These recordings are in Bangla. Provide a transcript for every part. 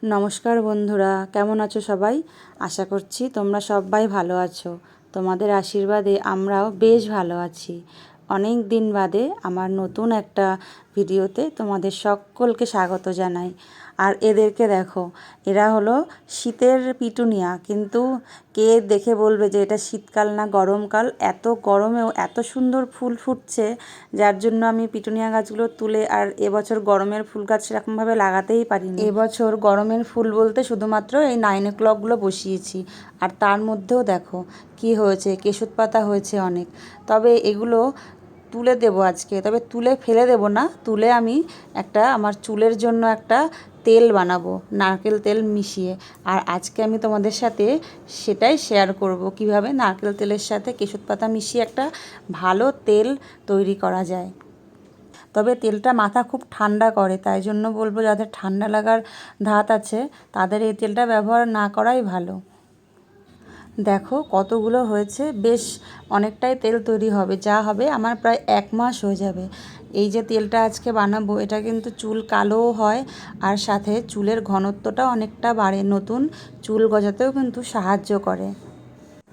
নমস্কার বন্ধুরা, কেমন আছো সবাই? আশা করছি তোমরা সবাই ভালো আছো। তোমাদের আশীর্বাদে আমরাও বেশ ভালো আছি। অনেক দিন বাদে আমার নতুন একটা ভিডিওতে তোমাদের সকলকে স্বাগত জানাই। আর এদেরকে দেখো, এরা হলো শীতের পিটুনিয়া, কিন্তু কে দেখে বলবে যে এটা শীতকাল না গরমকাল। এত গরমেও এত সুন্দর ফুল ফুটছে, যার জন্য আমি পিটুনিয়া গাছগুলো তুলে আর এবছর গরমের ফুল গাছ সেরকমভাবে লাগাতেই পারিনি। এবছর গরমের ফুল বলতে শুধুমাত্র এই 9 o'clockগুলো বসিয়েছি। আর তার মধ্যেও দেখো কি হয়েছে, কেশর পাতা হয়েছে অনেক। তবে এগুলো তুলে দেবো আজকে, তবে তুলে ফেলে দেবো না, তুলে আমি একটা আমার চুলের জন্য একটা তেল বানাবো, নারকেল তেল মিশিয়ে। আর আজকে আমি তোমাদের সাথে সেটাই শেয়ার করব, কিভাবে নারকেল তেলের সাথে কেশর পাতা মিশিয়ে একটা ভালো তেল তৈরি করা যায়। তবে তেলটা মাথা খুব ঠান্ডা করে, তাই জন্য বলবো যাদের ঠান্ডা লাগার ধাত আছে তাদের এই তেলটা ব্যবহার না করাই ভালো। দেখো কতগুলো হয়েছে, বেশ অনেকটাই তেল তৈরি হবে, যা হবে আমার প্রায় 1 মাস হয়ে যাবে। এই যে তেলটা আজকে বানাবো, এটা কিন্তু চুল কালোও হয় আর সাথে চুলের ঘনত্বটাও অনেকটা বাড়ে, নতুন চুল গজাতেও কিন্তু সাহায্য করে।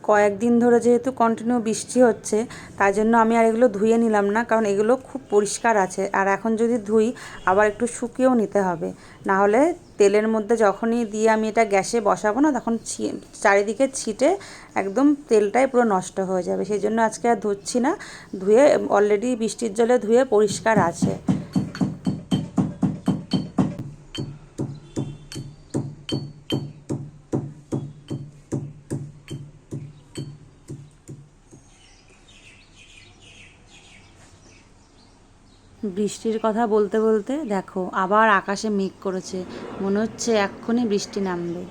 কয়েকদিন ধরে যেহেতু কন্টিনিউ বৃষ্টি হচ্ছে, তাই জন্য আমি আর এগুলো ধুয়ে নিলাম না, কারণ এগুলো খুব পরিষ্কার আছে। আর এখন যদি ধুই আবার একটু শুকিয়েও নিতে হবে, না হলে তেলের মধ্যে যখনই দিয়ে আমি এটা গ্যাসে বসাবো না, তখন চারিদিকে ছিটে একদম তেলটাই পুরো নষ্ট হয়ে যাবে। সেই জন্য আজকে আর ধুচ্ছি না, ধুয়ে অলরেডি বৃষ্টির জলে ধুয়ে পরিষ্কার আছে। বৃষ্টির কথা বলতে বলতে দেখো আবার আকাশে মেঘ করেছে, মনে হচ্ছে এক্ষুনি বৃষ্টি নামবে।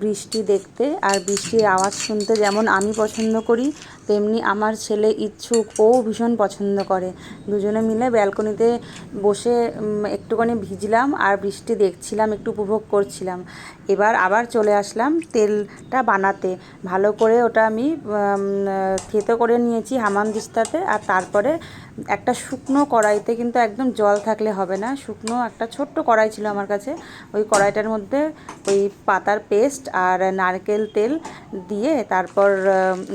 বৃষ্টি দেখতে আর বৃষ্টির আওয়াজ শুনতে যেমন আমি পছন্দ করি, তেমনি আমার ছেলে ইচ্ছুক, ও ভীষণ পছন্দ করে। দুজনে মিলে ব্যালকনিতে বসে একটুখানি ভিজলাম আর বৃষ্টি দেখছিলাম, একটু উপভোগ করছিলাম। এবার আবার চলে আসলাম তেলটা বানাতে। ভালো করে ওটা আমি থেতো করে নিয়েছি হামানদিস্তাতে। আর তারপরে একটা শুকনো কড়াইতে, কিন্তু একদম জল থাকলে হবে না, শুকনো একটা ছোট্ট কড়াই ছিল আমার কাছে, ওই কড়াইটার মধ্যে ওই পাতার পেস্ট আর নারকেল তেল দিয়ে তারপর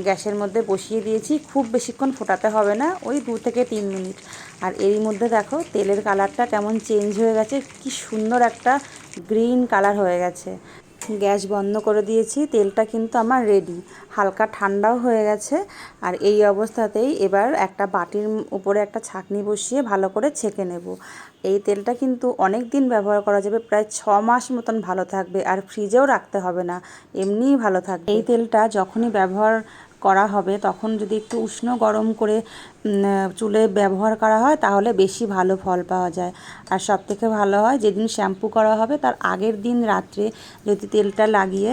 গ্যাসের মধ্যে বসিয়ে দিয়েছি। খুব বেশিক্ষণ ফোটাতে হবে না, ওই 2 থেকে 3 মিনিট। আর এরই মধ্যে দেখো তেলের কালারটা কেমন চেঞ্জ হয়ে গেছে, কি সুন্দর একটা গ্রিন কালার হয়ে গেছে। গ্যাস বন্ধ করে দিয়েছি, তেলটা কিন্তু আমার রেডি, হালকা ঠান্ডাও হয়ে গেছে। আর এই অবস্থাতেই এবার একটা বাটির উপরে একটা ছাঁকনি বসিয়ে ভালো করে ছেঁকে নেব। এই তেলটা কিন্তু অনেক দিন ব্যবহার করা যাবে, প্রায় 6 মাস মতন ভালো থাকবে, আর ফ্রিজেও রাখতে হবে না, এমনিই ভালো থাকবে। এই তেলটা যখনই ব্যবহার করা হবে তখন যদি একটু উষ্ণ গরম করে চুলে ব্যবহার করা হয়, তাহলে বেশি ভালো ফল পাওয়া যায়। আর সবথেকে ভালো হয় যেদিন শ্যাম্পু করা হবে তার আগের দিন রাত্রে যদি তেলটা লাগিয়ে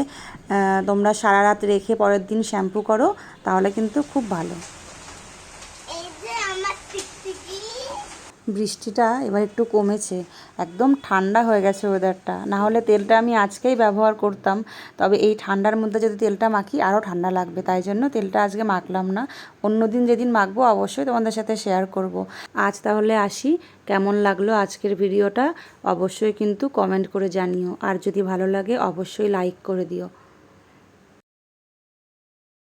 তোমরা সারা রাত রেখে পরের দিন শ্যাম্পু করো, তাহলে কিন্তু খুব ভালো। বৃষ্টিটা এবার একটু কমেছে, একদম ঠান্ডা হয়ে গেছে ওয়েদারটা। না হলে তেলটা আমি আজকেই ব্যবহার করতাম, তবে এই ঠান্ডার মধ্যে যদি তেলটা মাখি আরও ঠান্ডা লাগবে, তাই জন্য তেলটা আজকে মাখলাম না। অন্য দিন যেদিন মাখবো অবশ্যই তোমাদের সাথে শেয়ার করব। আজ তাহলে আসি, কেমন লাগলো আজকের ভিডিওটা অবশ্যই কিন্তু কমেন্ট করে জানিও, আর যদি ভালো লাগে অবশ্যই লাইক করে দিও।